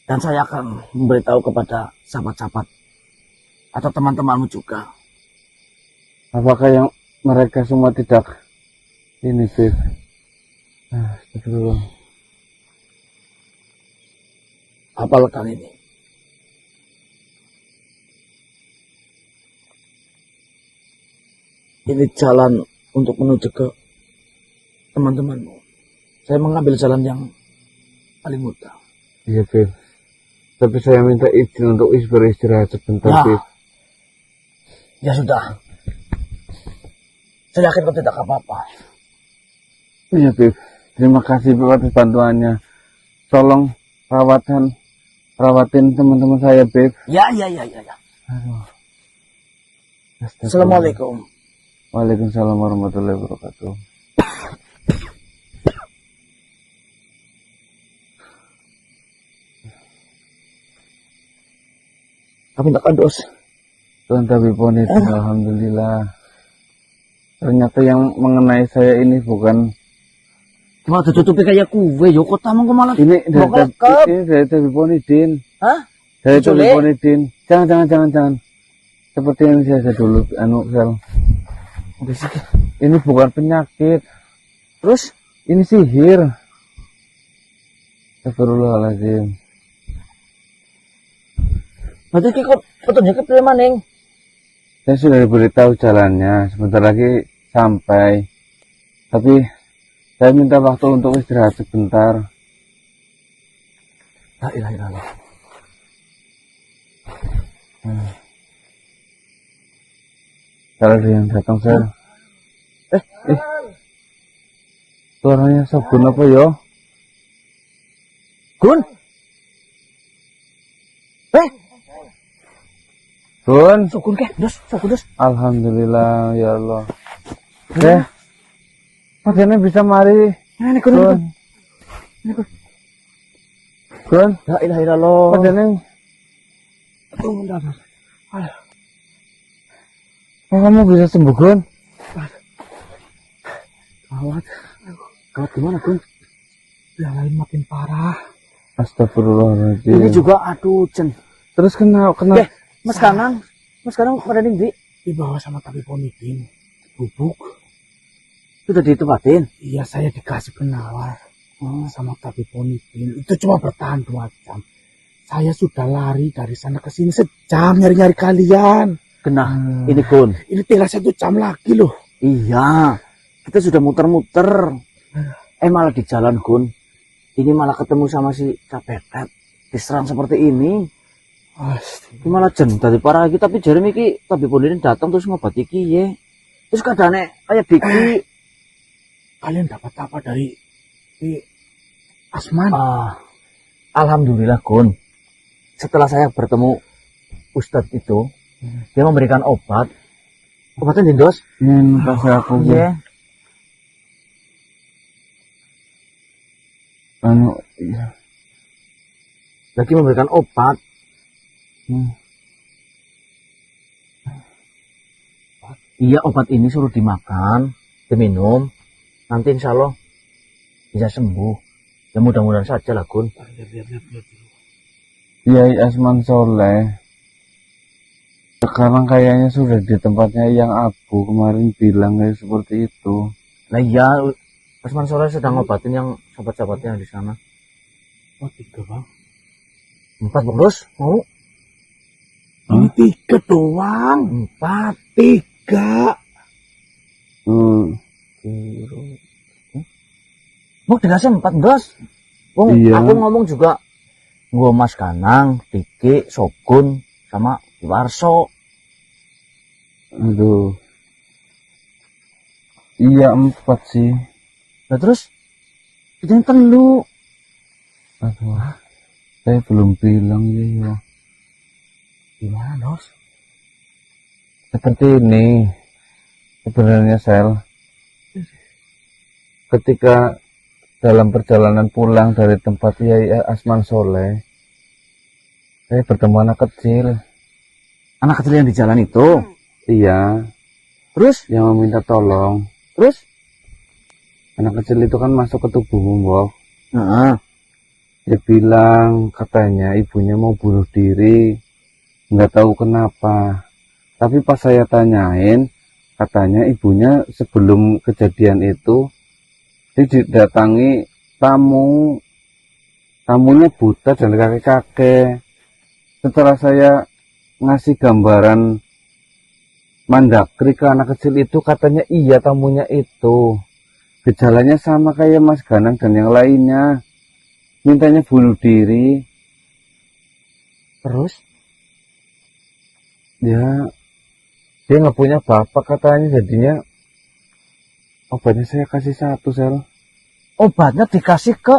Dan saya akan memberitahu kepada sahabat-sahabat atau teman-temanmu juga. Apakah yang mereka semua tidak ini, Beb? Astagfirullah. Hafalkan ini. Ini jalan untuk menuju ke teman-temanmu. Saya mengambil jalan yang paling mudah. Iya, Beb. Tapi saya minta izin untuk beristirahat sebentar, Beb. Ya sudah. Saya yakin kau tidak apa-apa. Iya, Beb. Terima kasih, Beb, atas bantuannya. Tolong rawatin teman-teman saya, Beb. Ya. Aduh. Assalamualaikum. Waalaikumsalam warahmatullahi wabarakatuh. Kamu tak kados. Tuhan Tabibon itu, alhamdulillah. Ternyata yang mengenai saya ini bukan. Cuma tutupi kayak kue, yo kok tamu kok malah. Ini dari Tabibon Din. Hah? Dari Tabibon Din. Jangan. Seperti yang saya dulu, Sel. Ini bukan penyakit. Terus? Ini sihir. Astagfirullahaladzim. Berarti kok petunjuknya pilih maning? Saya sudah diberitahu jalannya. Sebentar lagi sampai. Tapi saya minta waktu untuk istirahat sebentar. La ilaha illallah. Kalau ada yang datang, Sel. Suaranya Sogun apa ya? Gun? Gun? Sogun ke? Dos. Alhamdulillah, ya Allah. Makanya bisa mari. Ini Gun. Gun? La ilaha illallah. Makanya. Kamu bisa sembuh, Gun? Gawat gimana, Gun? Yang lain makin parah. Astagfirullahaladzim. Ini juga aduh, Cen. Terus kena. Mas Kanang pada ning dibawa sama Tabibon Din. Bubuk. Sudah ditempatin? Iya, saya dikasih penawar sama Tabibon Din. Itu cuma bertahan 2 jam. Saya sudah lari dari sana ke sini sejam nyari-nyari kalian. Kena, ini Gun. Ini tinggal 1 jam lagi loh. Iya, kita sudah muter-muter. Malah di jalan, Gun. Ini malah ketemu sama si Capetet. Diserang seperti ini. Ini malah jen tadi parah lagi. Tapi jari iki Tabibon ini datang terus ngobati iki ya. Terus keadaannya kayak Diki. Kalian dapat apa dari Asman? Alhamdulillah, Gun. Setelah saya bertemu Ustadz itu, dia memberikan obat. Obatnya Dindos? Kasih aku. Iya. Iya. Lagi memberikan obat. Iya, obat ini suruh dimakan, diminum. Nanti insya Allah bisa sembuh. Ya mudah-mudahan saja lah, Gun. Kiai Asman Soleh sekarang kayaknya sudah di tempatnya yang Abu kemarin bilang kayak seperti itu. Nah iya, Asman Soleh sedang ngobatin yang sahabat-sahabatnya di sana. 3 bang. 4 bang Dos, mau? Ini 3 doang. 4, 3. Mau dikasih 4 Dos. Iya. Aku ngomong juga gua Mas Kanang, Diki, Sogun, sama Warso. Aduh. Iya 4 sih. Nah terus kita yang telu. Aduh. Saya belum bilang ya. Gimana, Dos? Seperti ini. Sebenarnya Sel. Ketika dalam perjalanan pulang dari tempat Kiai Asman Soleh, saya bertemu anak kecil. Anak kecil yang di jalan itu? Iya. Terus? Yang meminta tolong. Terus? Anak kecil itu kan masuk ke tubuhmu, Bob. Dia bilang katanya ibunya mau bunuh diri, nggak tahu kenapa. Tapi pas saya tanyain, katanya ibunya sebelum kejadian itu didatangi tamu, tamunya buta dan kakek-kakek. Setelah saya ngasih gambaran mandakri ke anak kecil itu, katanya iya tamunya itu. Gejalanya sama kayak Mas Ganang dan yang lainnya. Mintanya bunuh diri. Terus? Ya, dia nggak punya bapak katanya, jadinya obatnya saya kasih satu, Sel. Obatnya dikasih ke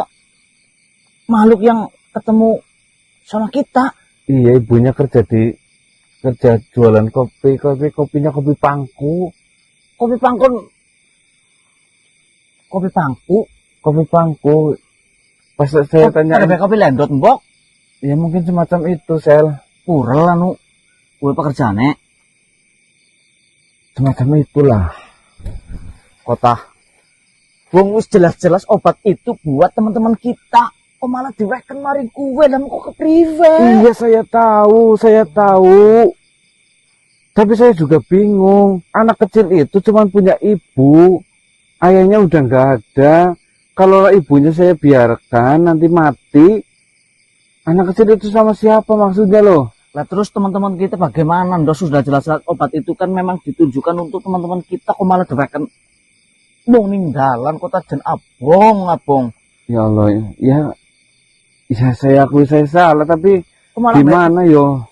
makhluk yang ketemu sama kita. Iya, ibunya kerja jualan kopinya kopi pangku. Kopi pangku. Kopi pangku. Pas saya tanya, ada kopi lendot mbok. ya mungkin semacam itu, Sel. Purel anu. Kuwi pekerjaane. Semacam itulah. Kota. Wong wis jelas-jelas obat itu buat teman-teman kita. Kok malah diweken mari kuwe dan kok kepriwe? Iya, saya tahu. Tapi saya juga bingung. Anak kecil itu cuma punya ibu. Ayahnya udah nggak ada. Kalau ibunya saya biarkan nanti mati, anak kecil itu sama siapa maksudnya loh? Lah terus teman-teman kita bagaimana? Ndos sudah jelas-jelas obat itu kan memang ditujukan untuk teman-teman kita, kok malah direken wong ninggalan kota jen abong. Ya Allah, ya saya akui saya salah, tapi gimana yo?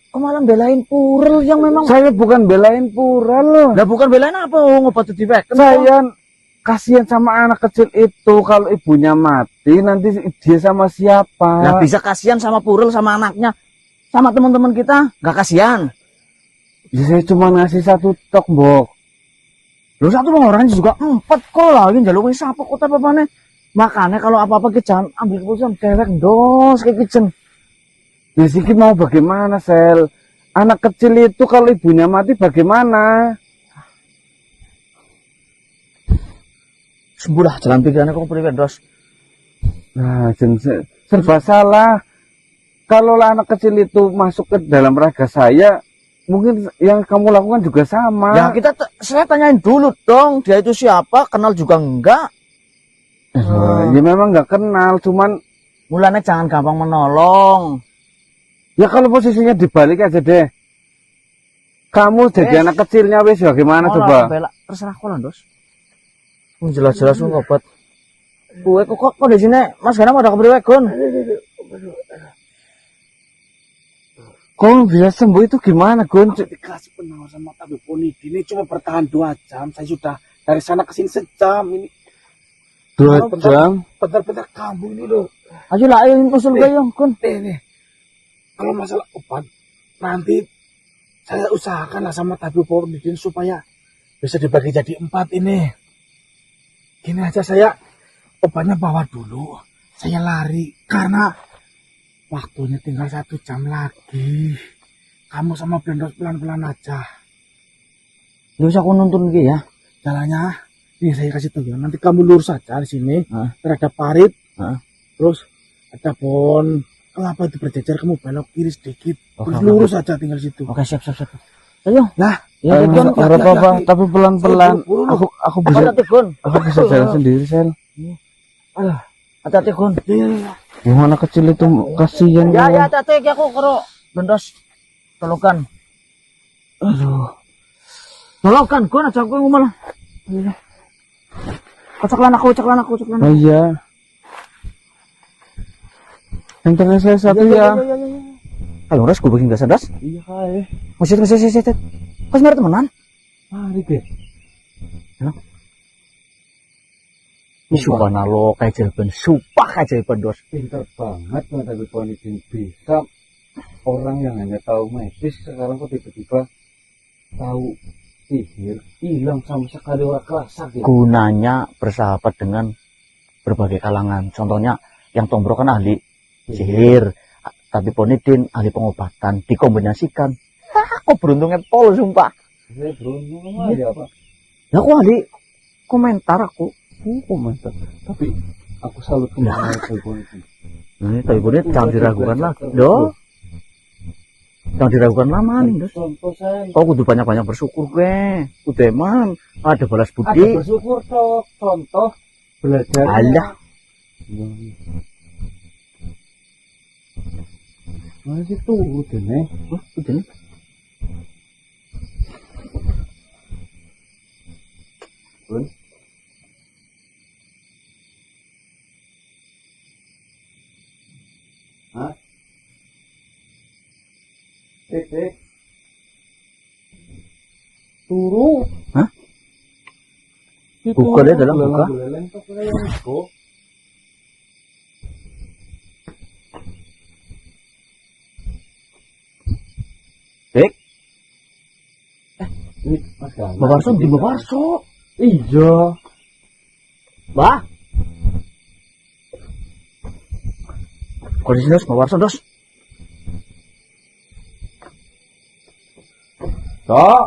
Kok malah belain Purel yang memang... Saya bukan belain Purel loh. Lah bukan belain apa obat itu direken? Saya kasihan sama anak kecil itu, kalau ibunya mati nanti dia sama siapa? Nah bisa kasihan sama Purel sama anaknya, sama teman-teman kita nggak kasihan? Ya, saya cuma ngasih satu tok, Mbok. Lo satu orangnya juga 4 kok lagi jalukin siapa kota apa-apanya. Makanya kalau apa-apa kita jangan ambil keputusan dewek dos kayak kitchen. Ya sih mau bagaimana, Sel? Anak kecil itu kalau ibunya mati bagaimana? Sembulah jalan pikirannya kok priwe dos. Nah, serba salah. Kalau anak kecil itu masuk ke dalam raga saya, mungkin yang kamu lakukan juga sama. Ya saya tanyain dulu dong, dia itu siapa, kenal juga enggak? Ya memang nggak kenal, cuman mulanya jangan gampang menolong. Ya kalau posisinya dibalik aja deh. Kamu jadi anak kecilnya wes bagaimana coba? Terserah kau lah dos. Jelas-jelas ngobat. Kue kok di sini Mas Ganang ada kepriwe Gon? Kok bisa sembuh itu gimana, Gon? Dikasih penawar sama tabib Ponidi ini cuma bertahan 2 jam. Saya sudah dari sana ke sini sejam ini. 2 jam? Bentar kamu ini loh. Ayo lah, ayo usul gue yuk, Gon. Nih. Kalau masalah obat, nanti saya usahakan lah sama tabib Ponidi supaya bisa dibagi jadi 4 ini. Gini aja, saya obatnya bawa dulu. Saya lari karena waktunya tinggal 1 jam lagi. Kamu sama Blendos pelan-pelan aja. Ya usah aku nuntun gitu ya. Jalannya, ini saya kasih tahu ya. Nanti kamu lurus saja di sini. Terhadap parit. Terus ada pohon kelapa itu berjejer. Kamu belok kiri sedikit. Terus lurus saja tinggal situ. Oke, siap. Ayo. Nah, ya, apa-apa, tapi pelan-pelan. Aku bisa jalan sendiri, Sel. Alah, hati-hati Gon. Yang anak kecil itu kasihan. Ya, hati-hati aku karo Blendos. Tolokan. Aduh. Tolokan Gon aja aku ngomong. Kocok aku. Oh iya. Entengnya saya satu ya. Kalau ras gue bikin biasa das. Iya kali. Masih. Pas mereka temenan. Mari deh. Ini subhanallah kayak jawaban supah kayak jawaban dos. Pintar banget tapi Ponidi bisa. Orang yang hanya tahu medis sekarang kok tiba-tiba tahu sihir, hilang sama sekali orang kerasa gitu. Gunanya bersahabat dengan berbagai kalangan. Contohnya yang Tombro kan ahli sihir, tapi Ponidi ahli pengobatan, dikombinasikan. Kok beruntungnya pol sumpah. Saya beruntung aja Pak. Ya aku ahli komentar aku. Komentar. Tapi aku salut kemana itu Ponidi. Ini tapi ini jangan diragukan lagi. Doh. Jangan diragukan lama nih, Dos. Contoh saya. Kau kudu banyak-banyak bersyukur ke. Kudu emang ada balas Ada budi. bersyukur toh. Contoh belajar. Alah. Masih tuh udah nih. Udah nih. Bun. Hah? Tik. Turu. Hah? Itu Buka deh dalam buka. Beleleng tuh kayak itu. Dek, Ini Mas Galang. Bapak Warso di Bapak Warso. Iya. Bah. Kondisi Dos, Bapak Warso, Dos. Tok.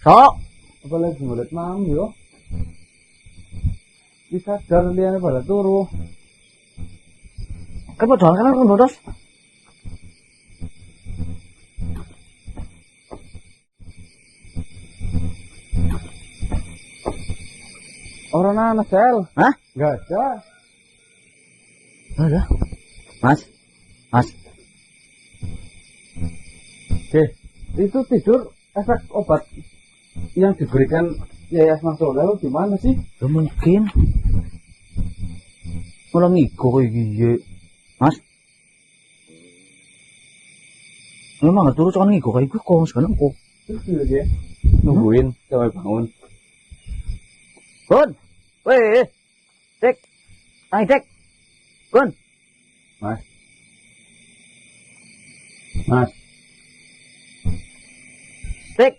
Sok. Apa lagi ngeliat mam yo? Bisa sadar liane pada turu. Kan mau jalan kan Dos. Orang anak sel. Hah? Gak ada. Ada. Mas. Oke. Itu tidur efek obat yang diberikan Yayas Mas Soleh gimana sih? Ya mungkin. Malah ngigo kayak gini. Mas. Memang gak turun soalnya ngigo kayak gue kok sekarang kok. Terus ya. Nungguin sampai bangun. Gun. Weh. Dek. Ayo Dek. Gun. Mas. Dek.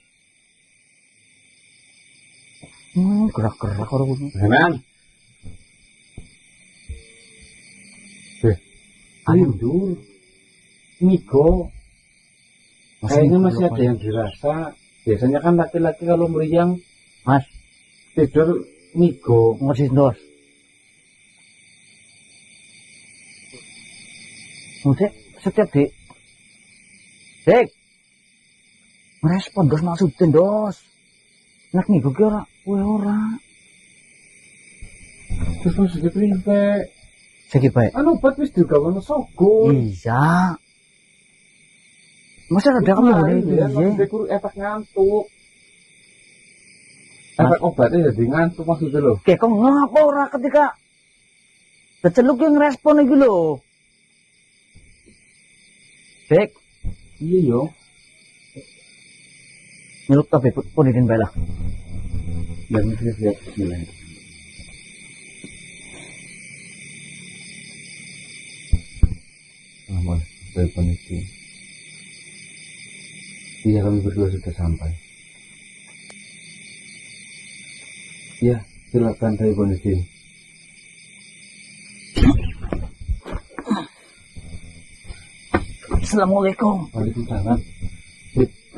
Gerak-gerak orang gue. Renan. Tidur. Nigo. Kayaknya masih ada yang dirasa. Biasanya kan laki-laki kalau meriang, Mas. tidur nigo. Ngerti Dos. Dek, setiap Dek. Merespon Dos maksudin Dos. Nak nih gue ora, Terus maksudnya pripe. Segi baik. Anu obat wis digawono sogo. Iya. Masa ada kamu boleh itu ya? Maksudnya kudu efek ngantuk. Efek obatnya jadi ngantuk maksudnya loh. Kayak kok ngapa ora ketika keceluk yang ngerespon iki lho. Dek, Iya yo. nyeluk tapi pun izin bae lah. Dan lihat bismillah. Aman, telepon itu. Iya, kami berdua sudah sampai. Iya, silakan telepon itu. Assalamualaikum. Waalaikumsalam.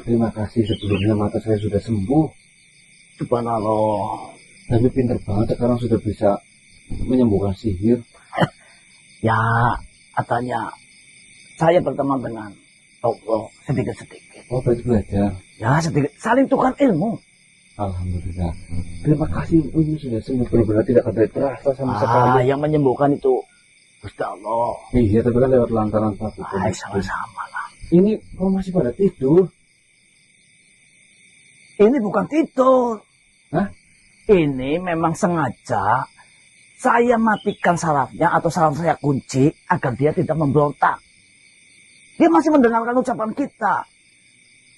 Terima kasih sebelumnya mata saya sudah sembuh. Subhanallah. Tapi pintar banget sekarang sudah bisa menyembuhkan sihir. Ya, katanya saya berteman dengan Allah sedikit-sedikit. Oh, baik belajar. Ya, sedikit saling tukar ilmu. Alhamdulillah. Terima kasih. Ini sudah sembuh benar-benar tidak ada terasa sama sekali. Yang menyembuhkan itu Gusti Allah. Iya, tapi kan lewat lantaran Pak. Sama-sama lah. Ini kok masih pada tidur? Ini bukan tidur. Hah? Ini memang sengaja saya matikan sarafnya atau saraf saya kunci agar dia tidak memberontak. Dia masih mendengarkan ucapan kita.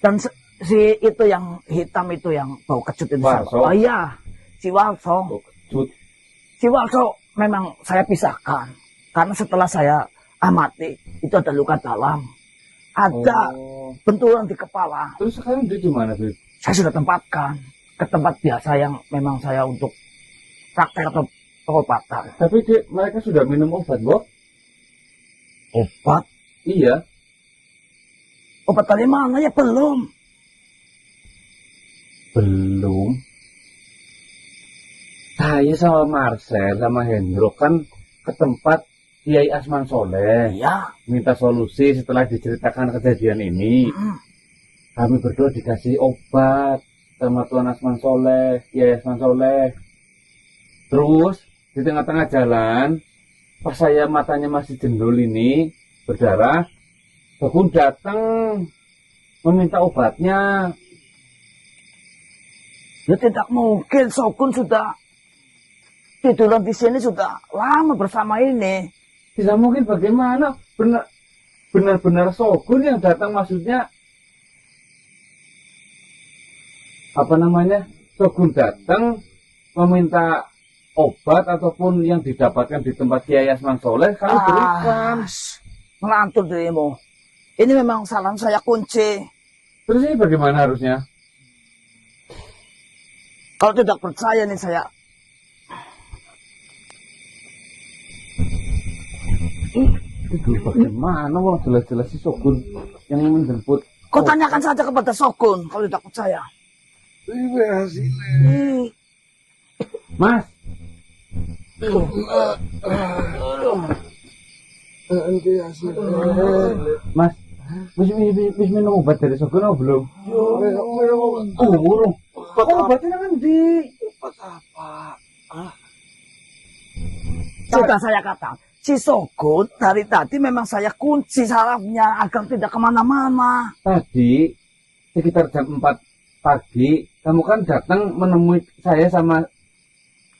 Dan si itu yang hitam itu yang bau kecut itu. Warso. Oh iya, si Warso. Si Warso memang saya pisahkan. Karena setelah saya amati, itu ada luka dalam. Ada benturan di kepala. Terus sekarang dia di mana, Beb? Saya sudah tempatkan ke tempat biasa yang memang saya untuk praktek atau pengobatan. Tapi mereka sudah minum obat, Bob? Obat? Iya. Obat dari mana ya? Belum. Belum. Saya sama Marcel sama Hendro kan ke tempat Kiai Asman Soleh Iya. minta solusi setelah diceritakan kejadian ini. Kami berdua dikasih obat sama Tuan Asman Soleh, Kiai Asman Soleh. Terus di tengah-tengah jalan, pas saya matanya masih jendul ini berdarah, Sokun datang meminta obatnya. Ya tidak mungkin, Sokun sudah tiduran di sini sudah lama bersama ini. Tidak mungkin, bagaimana? Benar-benar Sokun yang datang, maksudnya apa namanya? Sokun datang meminta obat ataupun yang didapatkan di tempat Kiai Asman Soleh kami berikan. Melantur dirimu. Ini memang salah saya kunci. Terus ini bagaimana harusnya? Kalau tidak percaya nih saya. Itu bagaimana? Wah, jelas-jelas si Sokun yang menjemput. Kau tanyakan saja kepada Sokun kalau tidak percaya. Ini hasilnya. Mas, Ini hasilnya. Mas, wis minum obat dari Sokun atau belum? Belum. Obatnya kan di Obat apa? Sudah saya katakan, si Sokun dari tadi memang saya kunci sarafnya agar tidak kemana-mana. tadi sekitar jam 4 pagi. Kamu kan datang menemui saya sama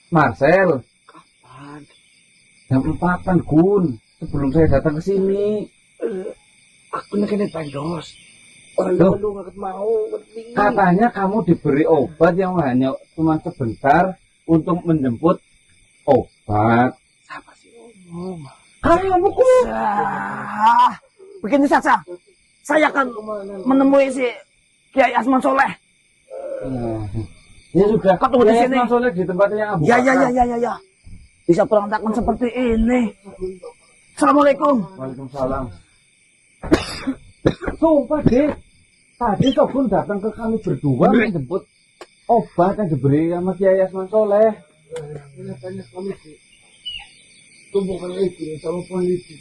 Marcel. Kapan? Jam 4-an, Gun. Sebelum saya datang ke sini. Aku nih kena bandos. Loh. Lu nggak mau. Katanya kamu diberi obat yang hanya cuma sebentar untuk menjemput obat. Siapa sih ngomong? Kamu kok? Ah, begini saja. Saya akan menemui si Kiai Asman Soleh. Ya sudah. Kau tunggu di Kiai sini. Asman Soleh di tempatnya Abu Ya. Bakar. Bisa berantakan seperti ini. Assalamualaikum. Waalaikumsalam. Sumpah deh, tadi Sokun datang ke kami berdua menjemput obat yang diberi sama Kiai Asman Soleh. Tanya kami sih. Tumbuhkan lagi sama polisi.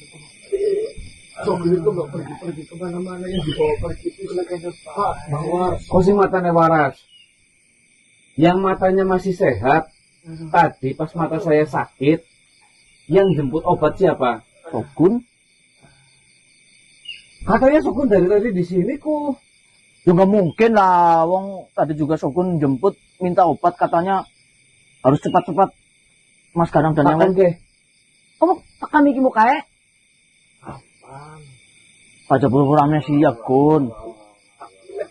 Sokun itu nggak pergi kemana-mana, yang dibawa pergi itu silakan Pak Bawar. Kau sih matanya waras. Yang matanya masih sehat. Tadi pas mata saya sakit, yang jemput obat siapa? Sokun. Katanya Sokun dari tadi di sini kok. Ya nggak mungkin lah, wong tadi juga Sokun jemput minta obat katanya harus cepat-cepat. Mas Garang dan yang Makan lain. ke? Kamu tekan iki mukae? Apaan? Pada pura-pura amnesia, Gun.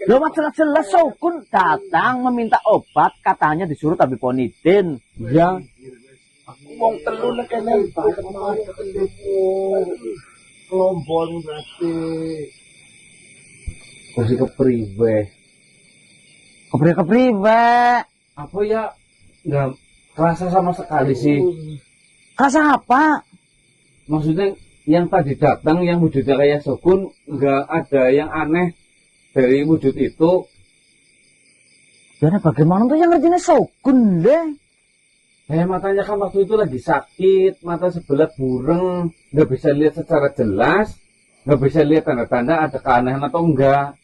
Loh, mas jelas-jelas Sokun datang meminta obat, katanya disuruh tabib Ponidin. Ya. Aku mau telu nek kene kemarin ketemu kelompok berarti. Masih kepriwe. Kepriwe. Apa ya? Nggak kerasa sama sekali sih. Rasa apa? Maksudnya yang tadi datang yang wujudnya kayak Sokun, nggak ada yang aneh dari wujud itu. Jadi bagaimana tuh yang ngertinya Sokun deh? Matanya kan waktu itu lagi sakit, mata sebelah bureng, nggak bisa lihat secara jelas, nggak bisa lihat tanda-tanda ada keanehan atau enggak.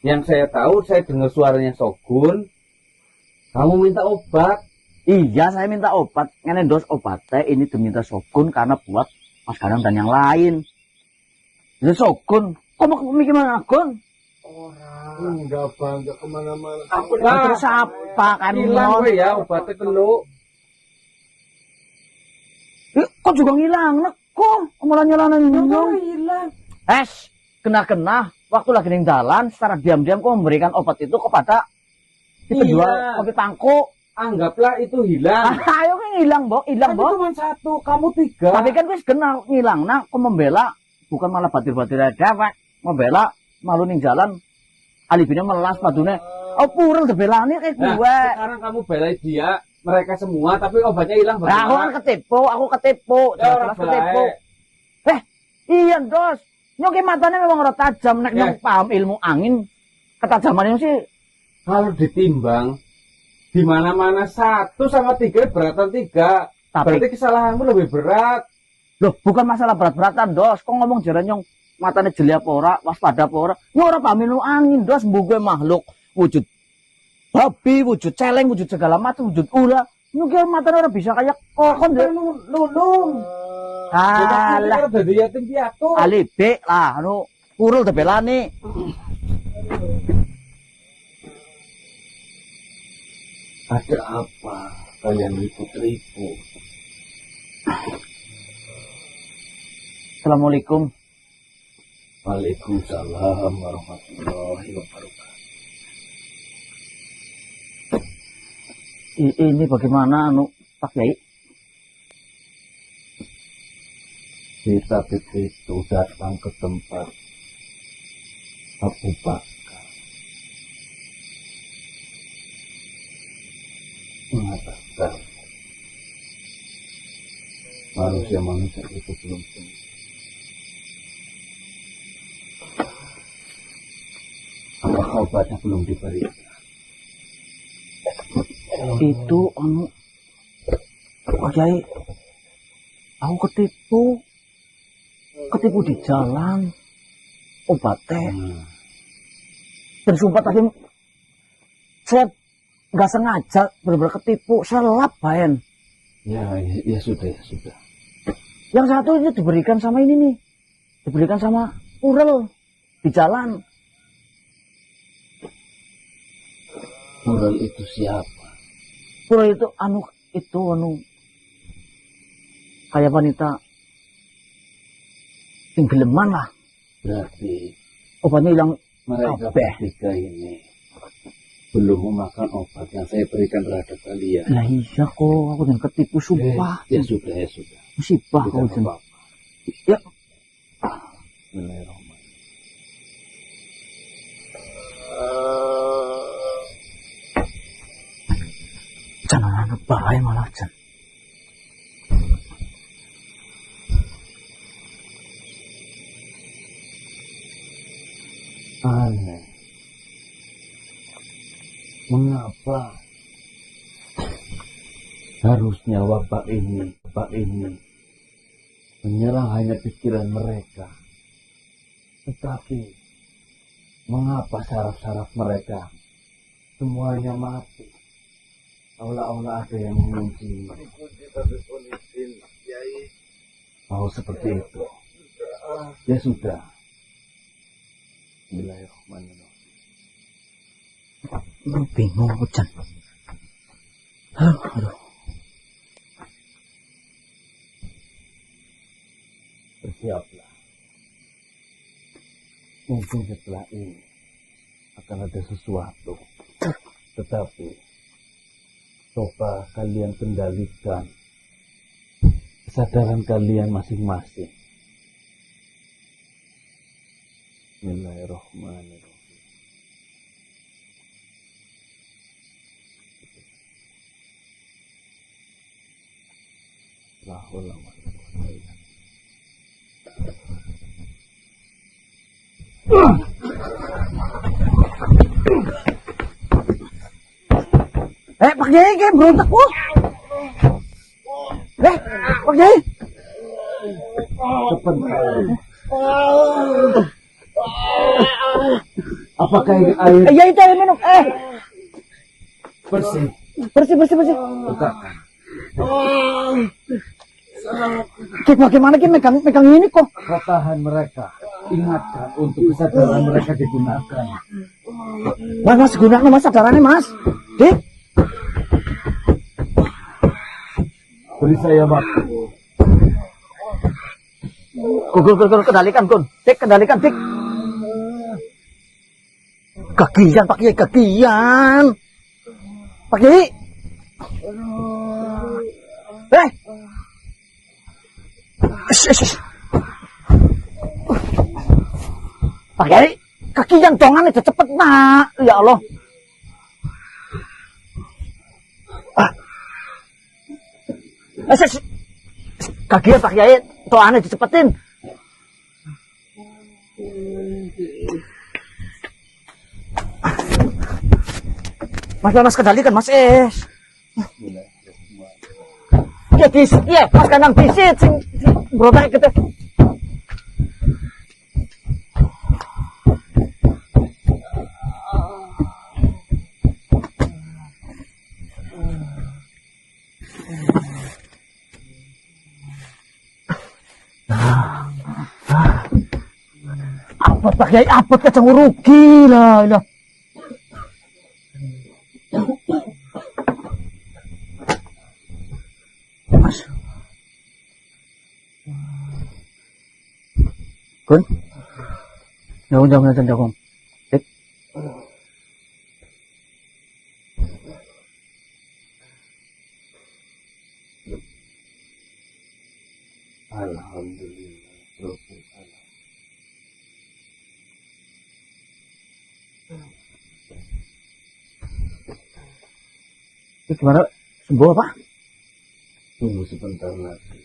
Yang saya tahu, saya dengar suaranya Sokun, kamu minta obat. Iya, saya minta obat. Ngenendos obatnya ini diminta Sokun karena buat Mas Garang dan yang lain. Jadi Sokun, kok mau mikir mana, Gun? Orang enggak bangga kemana-mana. Aku Terus apa kan? hilang gue ya obatnya kelu. Kok juga ngilang, nak? Kok malah nyalanan nyong? Hilang. Kena-kena. Waktu lagi ning jalan, secara diam-diam kok memberikan obat itu kepada si penjual kopi pangku. Anggaplah itu hilang. Ayo kan hilang, Bok. Hilang, Kan Bok. cuma satu, kamu 3. Tapi kan wis kena ngilang. Nah, kok membela bukan malah batir-batir dewek. Membela malu ning jalan. Alibinya melas padune. Oh, pureng dibelani kayak Nah, gue. sekarang kamu belai dia, mereka semua, tapi obatnya hilang. Nah, aku kan aku ketipu. Ya, orang Jelas ketipu. baik. Iya, Dos. Nyoki matanya memang ora tajam. Nek Ya. nyong paham ilmu angin. Ketajamannya sih. Kalau ditimbang, di mana-mana 1 sama 3 beratan 3. Tapi Berarti kesalahanmu lebih berat. Loh, bukan masalah berat-beratan, Dos. Kok ngomong jaran yang matanya jeli apa ora, waspada apa ora? Ini ora paminu angin, Dos. Mbuh makhluk wujud babi, wujud celeng, wujud segala macam, wujud ular. Ini matanya ora bisa kayak kokon deh. Nulung. Alah, Dadi yatim piatu. alibek lah, anu kurul tebelane. Ada apa kalian ribut-ribut? Assalamualaikum. Waalaikumsalam warahmatullahi wabarakatuh. Ini bagaimana anu Pak Yai? Kita begitu datang ke tempat Abu Bakar mengatakan manusia itu belum sembuh. Apakah obatnya belum diberikan? Itu anu Pak Yai, aku ketipu di jalan obatnya. Dan sumpah tadi saya nggak sengaja benar-benar ketipu, saya lap bayan. Ya sudah. Yang satu ini diberikan sama ini nih, diberikan sama Urel di jalan. Moral itu siapa? Urel itu anu kayak wanita tinggeleman lah. Berarti Obatnya hilang mereka bertiga ini belum memakan obat yang saya berikan terhadap kalian. Lah iya kok, aku dan ketipu sumpah. Ya sudah. Musibah kau Tidak jen. apa-apa. Ya, Bismillahirrahmanirrahim. jangan anak bahaya malah jen. Aneh. Mengapa harusnya wabah ini menyerang hanya pikiran mereka, tetapi mengapa saraf-saraf mereka semuanya mati? Seolah-olah ada yang mengunci. Mau seperti itu? Ya sudah. Bismillahirrahmanirrahim. Bingung aku jen. Aduh. Bersiaplah. Mungkin setelah ini akan ada sesuatu. Tetapi coba kalian kendalikan kesadaran kalian masing-masing. Bismillahirrahmanirrahim. La haula wa la quwwata illa Pak Yai kayak berontak kok. Pak Yai. Apakah ini air Ya itu air minum. bersih? Bersih. Bukakan. Kayak bagaimana ki megang ini kok. Katahan mereka, ingatkan untuk kesadaran mereka digunakan. Mas gunakan mas sadarannya mas. Dik. Beri saya waktu. Gun, kendalikan Gun. Dik, kendalikan Dik. Kakian Pak Yai, kakian. Pak Yai. Pak Yai, kakian dongan itu cepet nak. Ya Allah. Kakian Pak Yai, doannya dicepetin. Mas kendalikan Mas Es. Ya disit ya, Mas kanang disit sing berotak kita. Apa Pak Kiai, apa kacang rugi lah. Mas. Kun. Jangan. Alhamdulillah. Ini gimana? Sembuh apa? Tunggu sebentar lagi.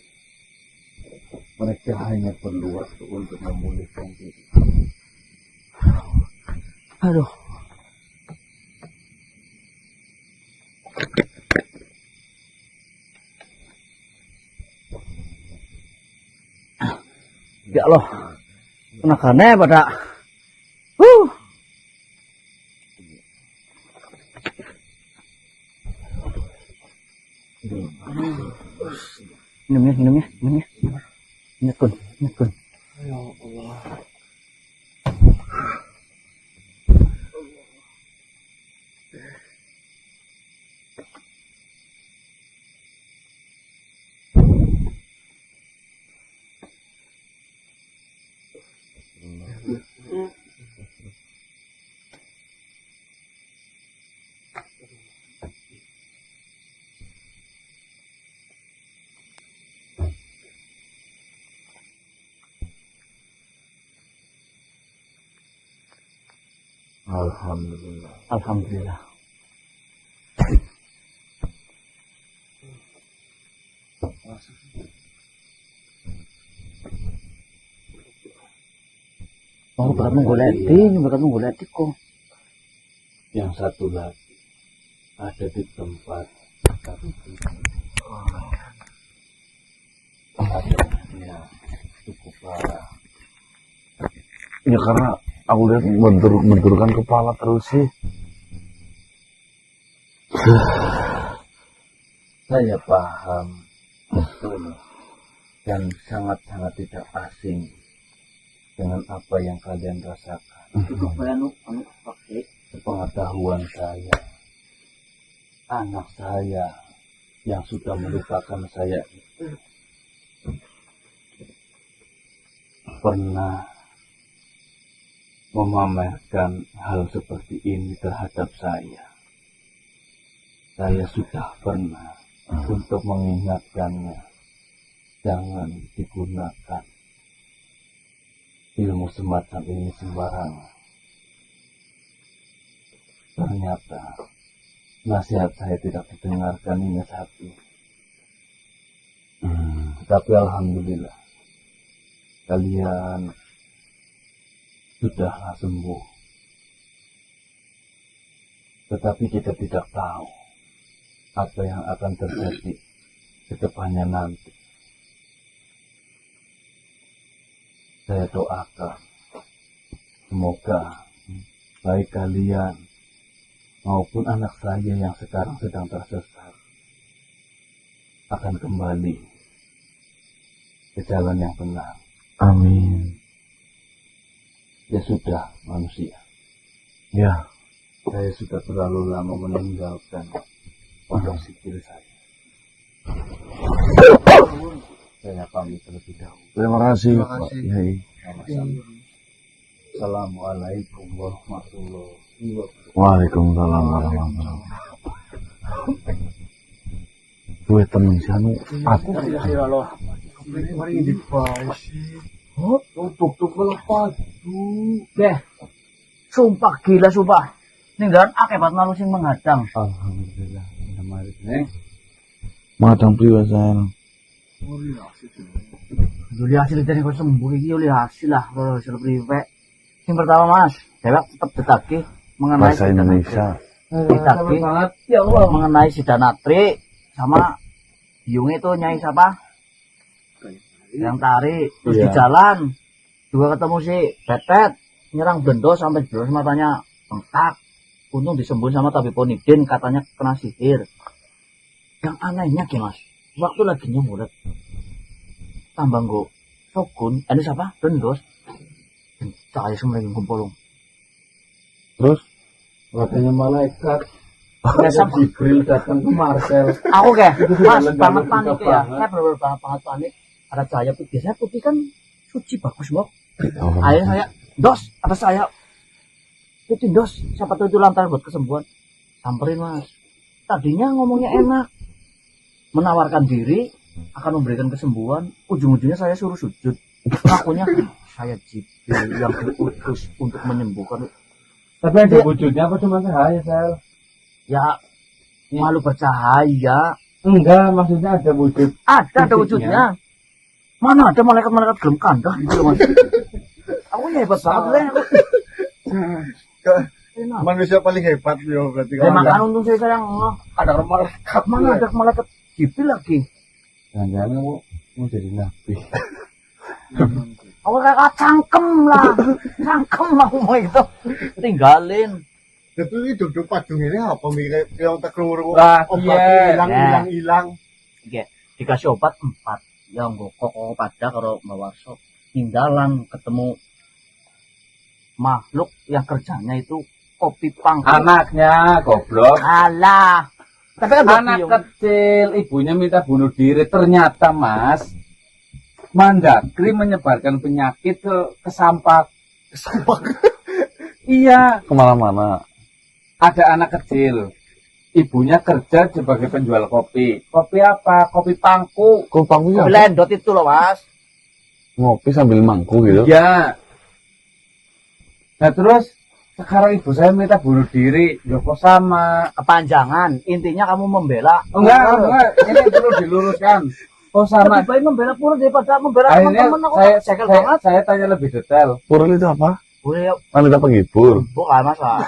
Mereka hanya perlu waktu untuk memulihkan diri. Aduh. Ya Allah. Tenaganya pada. Minumnya. Ingat kun. Ya Allah. Alhamdulillah. Oh, bakal nunggu leti kok. Yang satu lagi ada di tempat ya cukup parah. Ya karena aku lihat benturkan kepala terus sih. Saya paham betul dan sangat-sangat tidak asing dengan apa yang kalian rasakan. Sepengetahuan saya, anak saya yang sudah melupakan saya itu pernah memamerkan hal seperti ini terhadap saya. Saya sudah pernah untuk mengingatkannya, jangan digunakan ilmu semacam ini sembarangan. Ternyata nasihat saya tidak didengarkan hingga saat ini. Tapi alhamdulillah kalian sudahlah sembuh. Tetapi kita tidak tahu apa yang akan terjadi ke depannya nanti. Saya doakan semoga baik kalian maupun anak saya yang sekarang sedang tersesat akan kembali ke jalan yang benar. Amin. Ya sudah manusia. Ya. Saya sudah terlalu lama meninggalkan pondok sikil saya. Saya pamit terlebih dahulu. Terima kasih Pak Kiai. Assalamualaikum warahmatullahi wabarakatuh. Waalaikumsalam warahmatullahi wabarakatuh. Gue temen si anu aku Loh. mari di sih. Oh, tutup lepas. Deh. Sumpah gila sumpah. Ninggalan akibat malu sing menghadang. Alhamdulillah. Mari nih. Madang priwasan. Juli hasil dari kau sembuh iki oleh hasil lah kalau hasil priwe. Yang pertama Mas, dewek tetap ditagih mengenai Bahasa Indonesia. Ditagih ya Allah mengenai sidanatri sama biung itu Nyai siapa? yang tarik terus Iya. di jalan juga ketemu si Betet nyerang Bendo sampai jelas matanya bengkak. Untung disembuhin sama Tabiponidin, katanya kena sihir. Yang anehnya Mas, waktu lagi nyemulet tambah nggo Shogun, ini siapa? Bendos. Saya semua kumpulung. Terus Katanya malaikat. Ya, sama. Jibril datang ke Marcel. Aku kayak, Mas, Jalan banget jalan panik buka ya. banget. Saya benar-benar banget panik. Ada cahaya putih. Saya putih kan suci bagus, Mbok. Akhirnya saya, dos, ada saya. Putih dos, siapa tahu itu lantaran buat kesembuhan. Samperin, Mas. Tadinya ngomongnya enak. Menawarkan diri, akan memberikan kesembuhan. Ujung-ujungnya saya suruh sujud. Ngakunya, saya Jibril yang diutus untuk menyembuhkan. Tapi ada wujudnya apa cuma cahaya, Sel? Ya, malu bercahaya. Enggak, maksudnya ada wujud. Ada Fisiknya. wujudnya. Mana ada malaikat-malaikat gelem kandah gitu, Mas. Aku ya hebat banget deh. Enak. Manusia paling hebat yo berarti. Ya, makanya untung saya ngeh. Ada malaikat. Mana ada malaikat Jibril lagi. jangan-jangan mau jadi nabi. Aku kayak cangkem lah. Cangkem aku mau itu. Tinggalin. Itu duduk padung ini apa mikir yang terkeluar Lah, obatnya iya. hilang. Oke, dikasih obat 4. Yang gue kok pada kalau bawa sok. Tinggalan ketemu makhluk yang kerjanya itu kopi pang. Anaknya goblok. Alah. Tapi kan buat Anak biung. kecil, ibunya minta bunuh diri. Ternyata, Mas, Mandakri menyebarkan penyakit ke sampah. Iya, Kemana-mana. ada anak kecil. Ibunya kerja sebagai penjual kopi. Kopi apa? Kopi pangku. Kok pangku Kopi apa? lendot itu loh, Mas. Ngopi sambil mangku gitu. Ya. Nah terus sekarang ibu saya minta bunuh diri. Joko sama. Kepanjangan. Intinya kamu membela. Enggak. Ini perlu diluruskan. Oh sama. Lebih baik membela pura daripada membela Akhirnya teman-teman. Aku saya, cekel banget. saya tanya lebih detail. Purul itu apa? Boleh ya. Wanita penghibur. Bukan, Mas. Lah.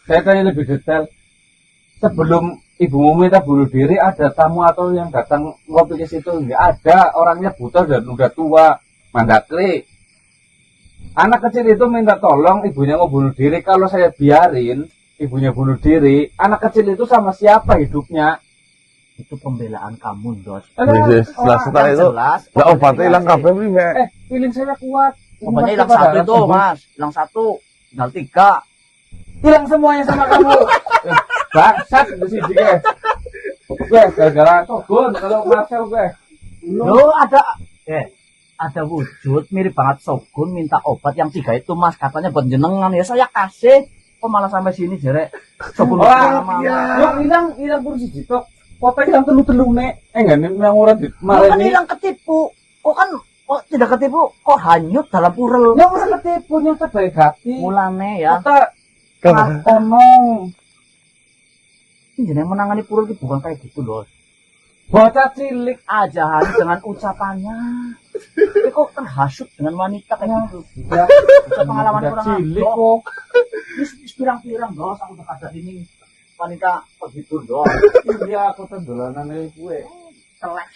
Saya tanya lebih detail. Sebelum ibumu minta bunuh diri, ada tamu atau yang datang ngopi ke situ? Enggak ada. Orangnya buta dan udah tua. Mandakri. Anak kecil itu minta tolong ibunya mau bunuh diri. Kalau saya biarin ibunya bunuh diri, anak kecil itu sama siapa hidupnya? Itu pembelaan kamu, Dos. Yes, setelah itu. Jelas. Lah obatnya hilang kabeh nih, Mbak. Feeling saya kuat. Ini Pokoknya pasti hilang pada satu itu, sembuh. Mas. Hilang satu. Tinggal 3. Hilang semuanya sama kamu. Bangsat di sini guys. Gue gara-gara Shogun kalau Marcel gue. Loh, ada wujud mirip banget Shogun minta obat yang 3 itu, Mas. Katanya buat jenengan. Ya saya kasih. Kok malah sampai sini jerek. Shogun Wah, malah. Yang hilang kursi jitok. Kota hilang telu-telu nek. Enggak nih yang orang di Kok kemarin kan ini. hilang ketipu? Kok tidak ketipu? Kok hanyut dalam purel? Yang orang ketipu yang terbaik hati. Mulane ya. Kota konong. Jenengan menangani purel itu bukan kayak gitu, loh. Bocah cilik. Aja hari dengan ucapannya. Tapi kok terhasut dengan wanita kayak gitu? Ya, Itu pengalaman udah kurang cilik ajar. kok. Ini pirang-pirang doang aku udah ada ini wanita begitu doang. Iya, aku tendolanan gue. Telek.